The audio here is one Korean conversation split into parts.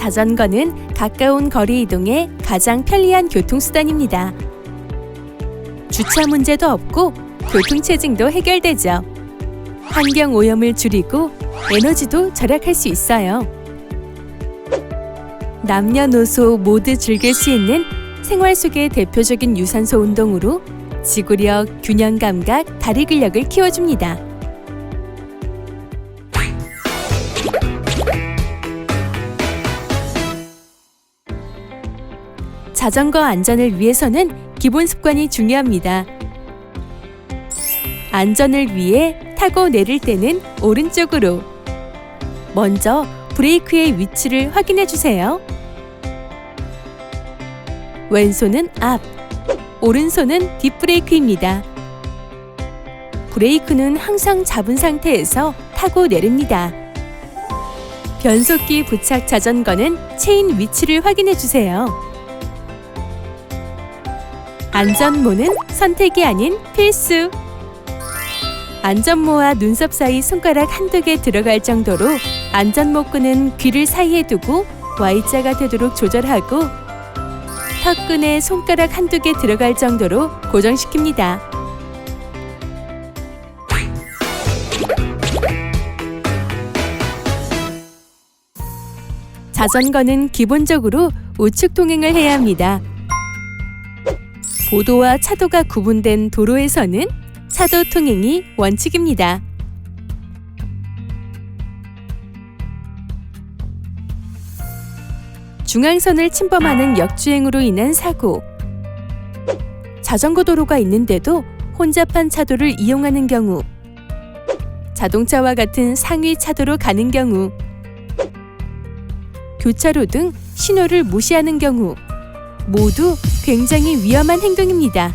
자전거는 가까운 거리 이동에 가장 편리한 교통수단입니다. 주차 문제도 없고 교통체증도 해결되죠. 환경오염을 줄이고 에너지도 절약할 수 있어요. 남녀노소 모두 즐길 수 있는 생활 속의 대표적인 유산소 운동으로 지구력, 균형 감각, 다리 근력을 키워줍니다. 자전거 안전을 위해서는 기본 습관이 중요합니다. 안전을 위해 타고 내릴 때는 오른쪽으로. 먼저 브레이크의 위치를 확인해 주세요. 왼손은 앞, 오른손은 뒷브레이크입니다. 브레이크는 항상 잡은 상태에서 타고 내립니다. 변속기 부착 자전거는 체인 위치를 확인해 주세요. 안전모는 선택이 아닌 필수. 안전모와 눈썹 사이 손가락 한두 개 들어갈 정도로 안전모 끈은 귀를 사이에 두고 Y자가 되도록 조절하고 턱끈에 손가락 한두 개 들어갈 정도로 고정시킵니다. 자전거는 기본적으로 우측 통행을 해야 합니다. 보도와 차도가 구분된 도로에서는 차도 통행이 원칙입니다. 중앙선을 침범하는 역주행으로 인한 사고, 자전거 도로가 있는데도 혼잡한 차도를 이용하는 경우, 자동차와 같은 상위 차도로 가는 경우, 교차로 등 신호를 무시하는 경우 모두 굉장히 위험한 행동입니다.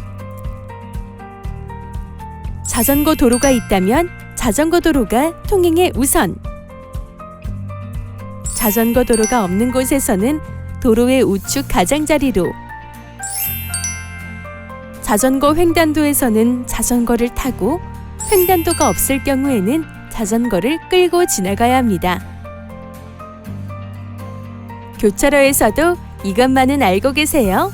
자전거 도로가 있다면 자전거 도로가 통행의 우선. 자전거 도로가 없는 곳에서는 도로의 우측 가장자리로. 자전거 횡단도에서는 자전거를 타고 횡단도가 없을 경우에는 자전거를 끌고 지나가야 합니다. 교차로에서도 이것만은 알고 계세요?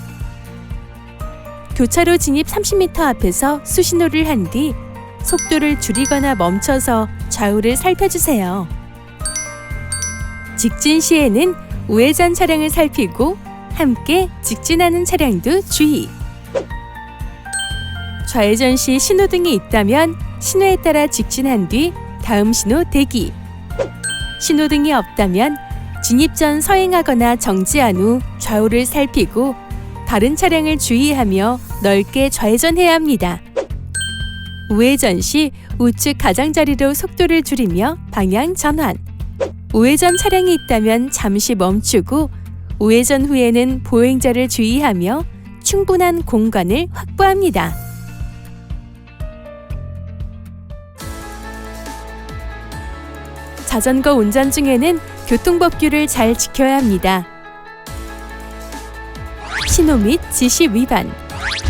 교차로 진입 30m 앞에서 수신호를 한 뒤 속도를 줄이거나 멈춰서 좌우를 살펴주세요. 직진 시에는 우회전 차량을 살피고 함께 직진하는 차량도 주의. 좌회전 시 신호등이 있다면 신호에 따라 직진한 뒤 다음 신호 대기. 신호등이 없다면 진입 전 서행하거나 정지한 후 좌우를 살피고 다른 차량을 주의하며 넓게 좌회전해야 합니다. 우회전 시 우측 가장자리로 속도를 줄이며 방향 전환. 우회전 차량이 있다면 잠시 멈추고 우회전 후에는 보행자를 주의하며 충분한 공간을 확보합니다. 자전거 운전 중에는 교통법규를 잘 지켜야 합니다. 신호 및 지시 위반,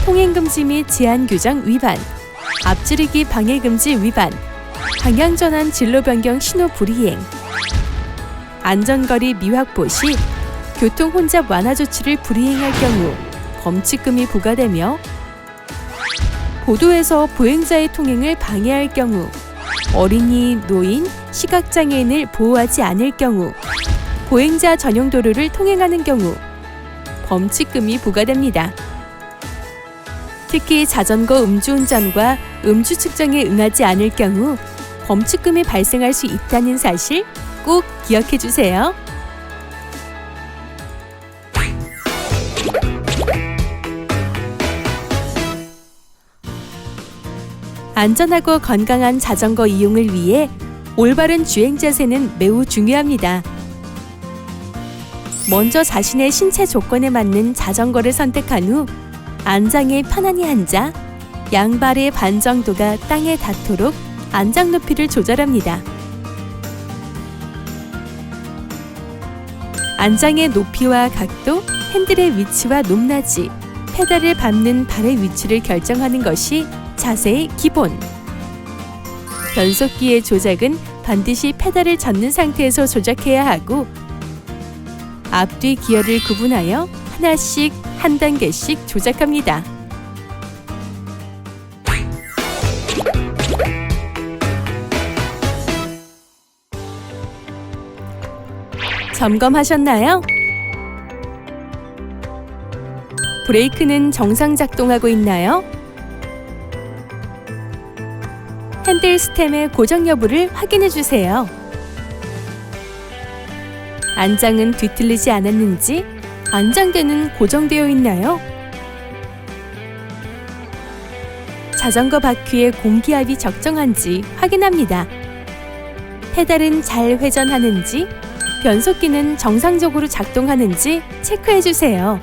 통행금지 및 제한규정 위반, 앞지르기 방해금지 위반, 방향전환 진로 변경 신호 불이행, 안전거리 미확보 시 교통 혼잡 완화 조치를 불이행할 경우 범칙금이 부과되며 보도에서 보행자의 통행을 방해할 경우, 어린이, 노인, 시각장애인을 보호하지 않을 경우, 보행자 전용 도로를 통행하는 경우 범칙금이 부과됩니다. 특히 자전거 음주운전과 음주 측정에 응하지 않을 경우 범칙금이 발생할 수 있다는 사실 꼭 기억해 주세요. 안전하고 건강한 자전거 이용을 위해 올바른 주행 자세는 매우 중요합니다. 먼저 자신의 신체 조건에 맞는 자전거를 선택한 후 안장에 편안히 앉아 양발의 반 정도가 땅에 닿도록 안장 높이를 조절합니다. 안장의 높이와 각도, 핸들의 위치와 높낮이, 페달을 밟는 발의 위치를 결정하는 것이 자세의 기본. 변속기의 조작은 반드시 페달을 젓는 상태에서 조작해야 하고, 앞뒤 기어를 구분하여 하나씩 한 단계씩 조작합니다. 점검하셨나요? 브레이크는 정상 작동하고 있나요? 핸들 스템의 고정 여부를 확인해 주세요. 안장은 뒤틀리지 않았는지, 안장대는 고정되어 있나요? 자전거 바퀴의 공기압이 적정한지 확인합니다. 페달은 잘 회전하는지, 변속기는 정상적으로 작동하는지 체크해 주세요.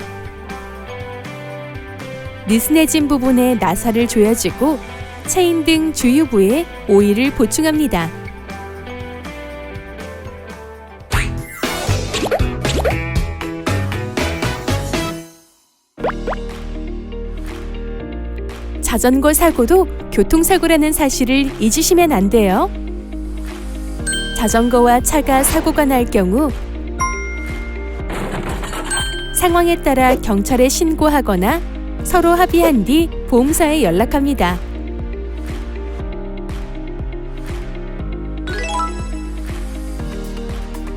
느슨해진 부분에 나사를 조여주고 체인 등 주유부에 오일을 보충합니다. 자전거 사고도 교통사고라는 사실을 잊으시면 안 돼요. 자전거와 차가 사고가 날 경우 상황에 따라 경찰에 신고하거나 서로 합의한 뒤 보험사에 연락합니다.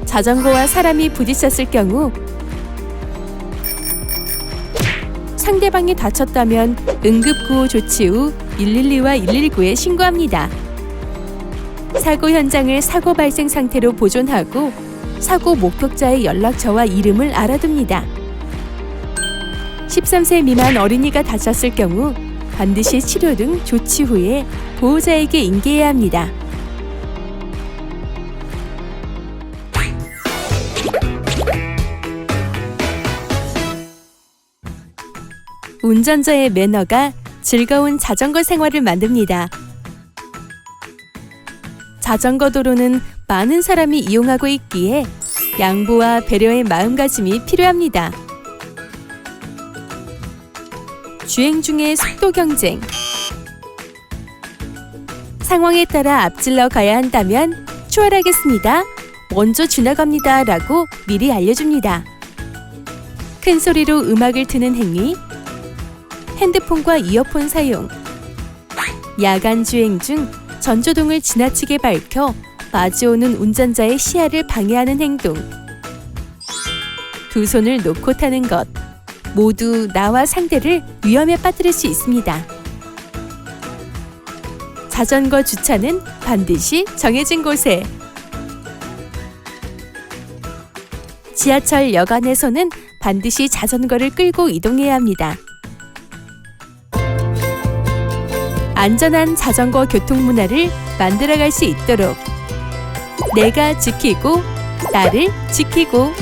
자전거와 사람이 부딪혔을 경우 상대방이 다쳤다면 응급구호 조치 후 112와 119에 신고합니다. 사고 현장을 사고 발생 상태로 보존하고 사고 목격자의 연락처와 이름을 알아둡니다. 13세 미만 어린이가 다쳤을 경우 반드시 치료 등 조치 후에 보호자에게 인계해야 합니다. 운전자의 매너가 즐거운 자전거 생활을 만듭니다. 자전거 도로는 많은 사람이 이용하고 있기에 양보와 배려의 마음가짐이 필요합니다. 주행 중에 속도 경쟁. 상황에 따라 앞질러 가야 한다면 추월하겠습니다. 먼저 지나갑니다. 라고 미리 알려줍니다. 큰 소리로 음악을 트는 행위, 핸드폰과 이어폰 사용, 야간 주행 중 전조등을 지나치게 밝혀 마주오는 운전자의 시야를 방해하는 행동, 두 손을 놓고 타는 것, 모두 나와 상대를 위험에 빠뜨릴 수 있습니다. 자전거 주차는 반드시 정해진 곳에. 지하철 여관에서는 반드시 자전거를 끌고 이동해야 합니다. 안전한 자전거 교통 문화를 만들어갈 수 있도록 내가 지키고 나를 지키고